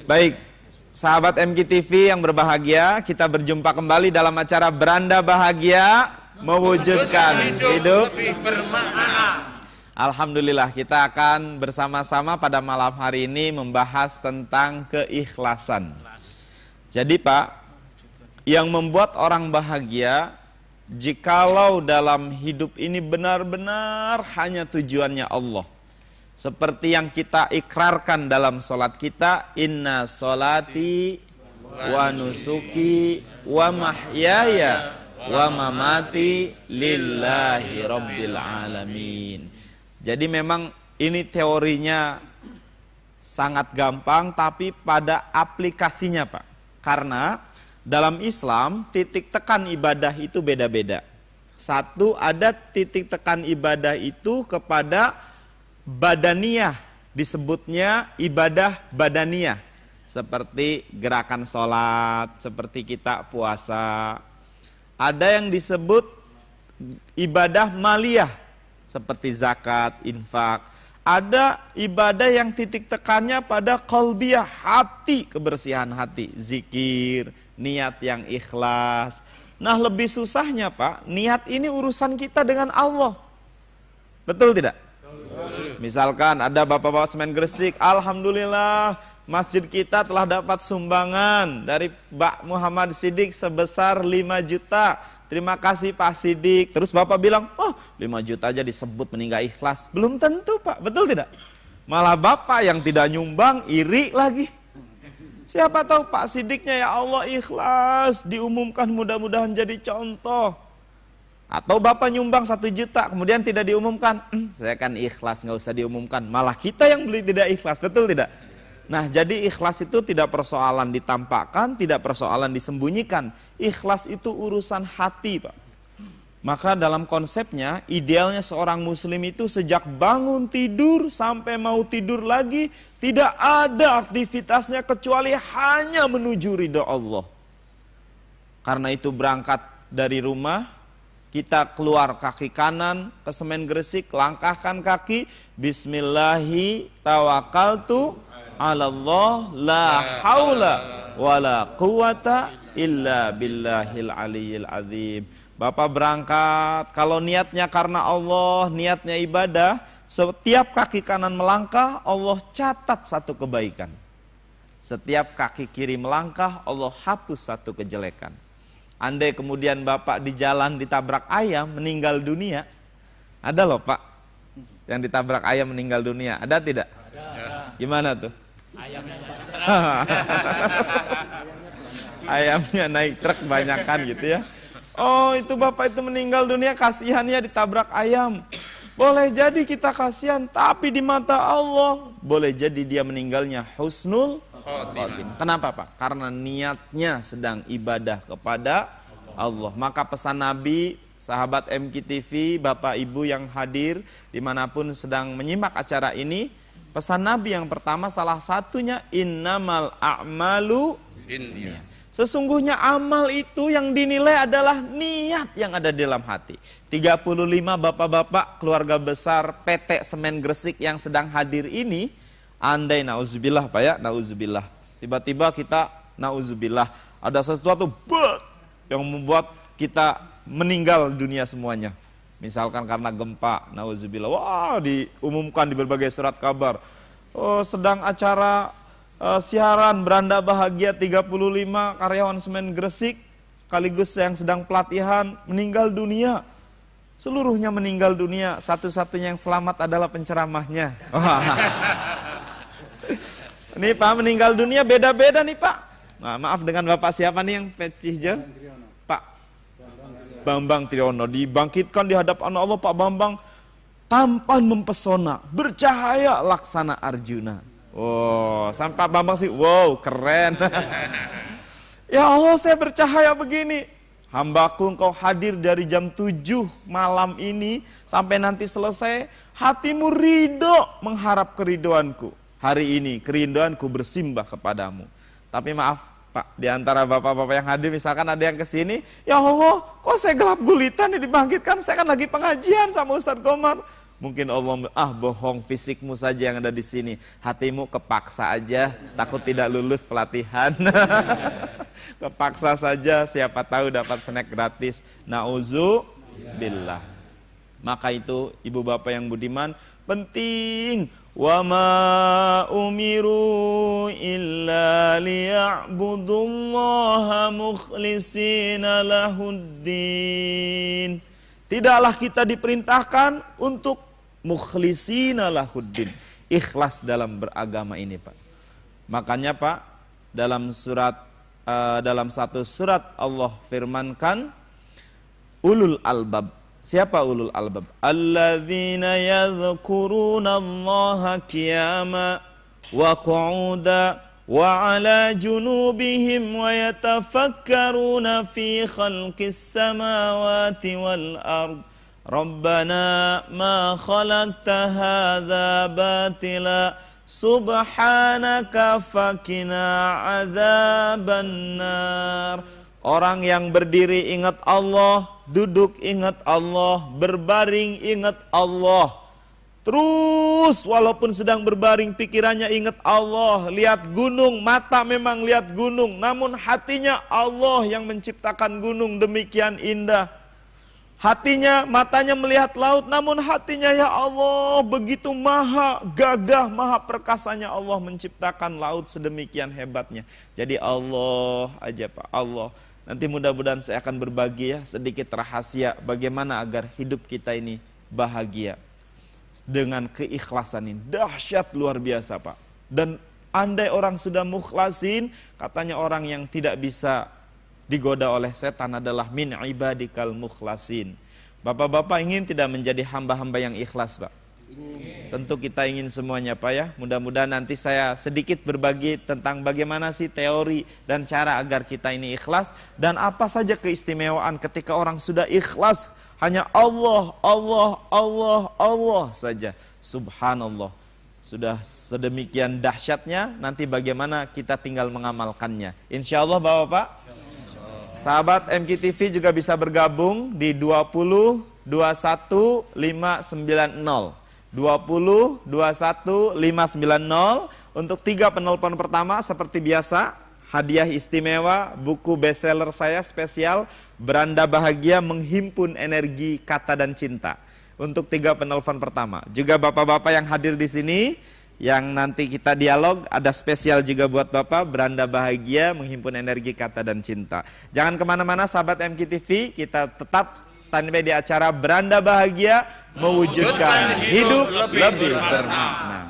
Baik, sahabat MKTV yang berbahagia, kita berjumpa kembali dalam acara Beranda Bahagia Mewujudkan Hidup Lebih Bermakna. Alhamdulillah, kita akan bersama-sama pada malam hari ini membahas tentang keikhlasan. Jadi Pak, yang membuat orang bahagia, jikalau dalam hidup ini benar-benar hanya tujuannya Allah. Seperti yang kita ikrarkan dalam sholat kita, inna sholati wa nusuki wa mahyaya wa mamati lillahi rabbil alamin. Jadi memang ini teorinya sangat gampang, tapi pada aplikasinya Pak. Karena dalam Islam titik tekan ibadah itu beda-beda. Satu, ada titik tekan ibadah itu kepada badaniyah, disebutnya ibadah badaniyah. Seperti gerakan sholat, seperti kita puasa. Ada yang disebut ibadah maliyah, seperti zakat, infak. Ada ibadah yang titik tekannya pada qalbiyah, hati, kebersihan hati, zikir, niat yang ikhlas. Nah, lebih susahnya Pak, niat ini urusan kita dengan Allah. Betul tidak? Betul. Misalkan ada bapak-bapak semen Gresik, alhamdulillah masjid kita telah dapat sumbangan dari Pak Muhammad Siddiq sebesar 5 juta. Terima kasih Pak Siddiq. Terus Bapak bilang, oh 5 juta aja disebut meninggal ikhlas. Belum tentu Pak, betul tidak? Malah Bapak yang tidak nyumbang, iri lagi. Siapa tahu Pak Siddiqnya ya Allah ikhlas, diumumkan mudah-mudahan jadi contoh. Atau Bapak nyumbang 1 juta, kemudian tidak diumumkan. Saya kan ikhlas, nggak usah diumumkan. Malah kita yang beli tidak ikhlas, betul tidak? Nah, jadi ikhlas itu tidak persoalan ditampakkan, tidak persoalan disembunyikan. Ikhlas itu urusan hati, Pak. Maka dalam konsepnya, idealnya seorang muslim itu sejak bangun tidur sampai mau tidur lagi, tidak ada aktivitasnya kecuali hanya menuju ridha Allah. Karena itu berangkat dari rumah, kita keluar kaki kanan ke semen Gresik, langkahkan kaki, bismillahi tawakkaltu Allah la haula wala quwata illa billahil aliyil azim. Bapak berangkat, kalau niatnya karena Allah, niatnya ibadah, setiap kaki kanan melangkah, Allah catat 1 kebaikan. Setiap kaki kiri melangkah, Allah hapus 1 kejelekan. Andai kemudian Bapak di jalan ditabrak ayam meninggal dunia, ada loh Pak yang ditabrak ayam meninggal dunia, ada tidak? Ada. Gimana tuh? Ayamnya naik truk banyakan gitu ya. Oh itu Bapak itu meninggal dunia, kasihannya ditabrak ayam. Boleh jadi kita kasihan, tapi di mata Allah boleh jadi dia meninggalnya husnul khotimah. Kenapa Pak? Karena niatnya sedang ibadah kepada Allah. Maka pesan Nabi, sahabat MKTV, Bapak Ibu yang hadir dimanapun sedang menyimak acara ini, pesan Nabi yang pertama salah satunya innamal a'malu binniyat. Sesungguhnya amal itu yang dinilai adalah niat yang ada di dalam hati. 35 bapak-bapak keluarga besar PT Semen Gresik yang sedang hadir ini, andai nauzubillah Pak ya, nauzubillah. Tiba-tiba kita nauzubillah ada sesuatu yang membuat kita meninggal dunia semuanya. Misalkan karena gempa, nauzubillah, wah diumumkan di berbagai surat kabar. Oh, sedang acara siaran Beranda Bahagia 35 karyawan Semen Gresik, sekaligus yang sedang pelatihan, meninggal dunia. Seluruhnya meninggal dunia, satu-satunya yang selamat adalah penceramahnya. Ini Pak, meninggal dunia beda-beda nih Pak. Nah, maaf dengan Bapak siapa nih yang peci hijau? Pak Bambang Triyono dibangkitkan di hadapan Allah. Pak Bambang tampan mempesona, bercahaya laksana Arjuna. Wow, sampai Pak Bambang sih, wow keren. Ya Allah, saya bercahaya begini. Hambaku engkau hadir dari jam 7 malam ini sampai nanti selesai. Hatimu ridho mengharap keridoanku. Hari ini kerinduanku bersimbah kepadamu. Tapi maaf Pak, di antara bapak-bapak yang hadir, misalkan ada yang kesini, ya Allah, kok saya gelap gulita nih dibangkitkan, saya kan lagi pengajian sama Ustadz Komar. Mungkin Allah, bohong, fisikmu saja yang ada di sini. Hatimu kepaksa aja, takut tidak lulus pelatihan. Kepaksa saja, siapa tahu dapat snack gratis. Nauzubillah. Maka itu ibu bapak yang budiman, penting. Wa ma umiru illa liya'budullaha mukhlishina lahuddin. Tidaklah kita diperintahkan untuk mukhlishina lahuddin, ikhlas dalam beragama ini, Pak. Makanya, Pak, dalam satu surat Allah firmankan ulul albab. Siapa ulul albab? Alladzina yadhkuruna Allaha qiyama wa qu'uda wa ala junubihim wa yatafakkaruna fi khalqis samawati wal ard. Rabbana ma khalaqta hadza batila subhanaka fakina adzaban nar. Orang yang berdiri ingat Allah, duduk ingat Allah, berbaring ingat Allah. Terus walaupun sedang berbaring pikirannya ingat Allah. Lihat gunung, mata memang lihat gunung, namun hatinya Allah yang menciptakan gunung demikian indah. Hatinya, matanya melihat laut, namun hatinya ya Allah begitu maha gagah, maha perkasanya Allah menciptakan laut sedemikian hebatnya. Jadi Allah aja, Pak, Allah. Nanti mudah-mudahan saya akan berbagi ya sedikit rahasia bagaimana agar hidup kita ini bahagia. Dengan keikhlasan ini, dahsyat luar biasa, Pak. Dan andai orang sudah mukhlasin, katanya orang yang tidak bisa digoda oleh setan adalah min ibadikal mukhlasin. Bapak-bapak ingin tidak menjadi hamba-hamba yang ikhlas, Pak? Tentu kita ingin semuanya, Pak, ya. Mudah-mudahan nanti saya sedikit berbagi tentang bagaimana sih teori dan cara agar kita ini ikhlas, dan apa saja keistimewaan ketika orang sudah ikhlas hanya Allah, Allah, Allah, Allah saja. Subhanallah. Sudah sedemikian dahsyatnya, nanti bagaimana kita tinggal mengamalkannya. Insya Allah, Bapak-bapak. Sahabat MKTV juga bisa bergabung di 20 21 590. 20 21 590 untuk 3 penelpon pertama seperti biasa hadiah istimewa buku bestseller saya spesial Beranda Bahagia Menghimpun Energi Kata dan Cinta untuk 3 penelpon pertama. Juga bapak-bapak yang hadir di sini yang nanti kita dialog ada spesial juga buat bapak Beranda Bahagia Menghimpun Energi Kata dan Cinta. Jangan kemana-mana sahabat MKTV, kita tetap standby di acara Beranda Bahagia Mewujudkan Hidup Lebih Bermakna.